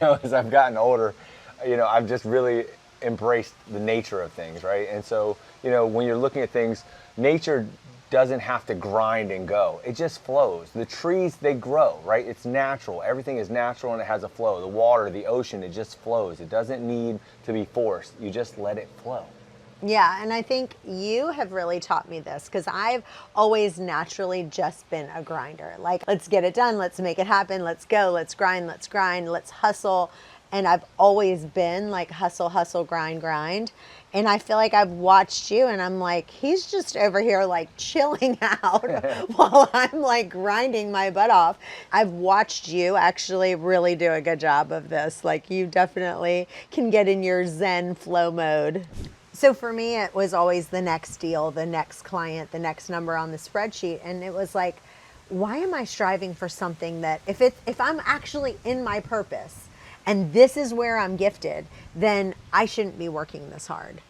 as I've gotten older, I've just really embraced the nature of things, right? And so, when you're looking at things, nature doesn't have to grind and go. It just flows. The trees, they grow, right? It's natural. Everything is natural and it has a flow. The water, the ocean, it just flows. It doesn't need to be forced. You just let it flow. Yeah, and I think you have really taught me this because I've always naturally just been a grinder. Like, let's get it done, let's make it happen, let's go, let's grind, let's hustle. And I've always been like hustle, hustle, grind, grind. And I feel like I've watched you and I'm like, he's just over here like chilling out while I'm like grinding my butt off. I've watched you actually really do a good job of this. Like, you definitely can get in your Zen flow mode. So for me, it was always the next deal, the next client, the next number on the spreadsheet. And it was like, why am I striving for something that if I'm actually in my purpose and this is where I'm gifted, then I shouldn't be working this hard.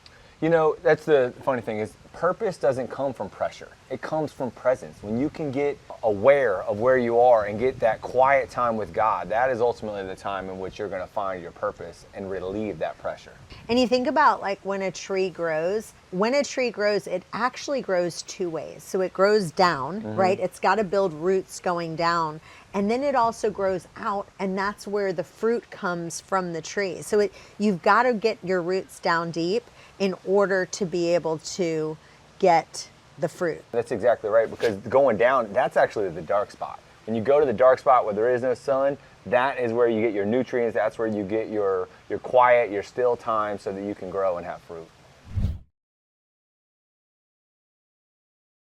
That's the funny thing is purpose doesn't come from pressure. It comes from presence. When you can get aware of where you are and get that quiet time with God, that is ultimately the time in which you're going to find your purpose and relieve that pressure. And you think about like when a tree grows, it actually grows two ways. So it grows down, right? It's got to build roots going down. And then it also grows out, and that's where the fruit comes from the tree. So you've got to get your roots down deep in order to be able to get the fruit. That's exactly right, because going down, that's actually the dark spot. When you go to the dark spot where there is no sun, that is where you get your nutrients, that's where you get your quiet, your still time so that you can grow and have fruit.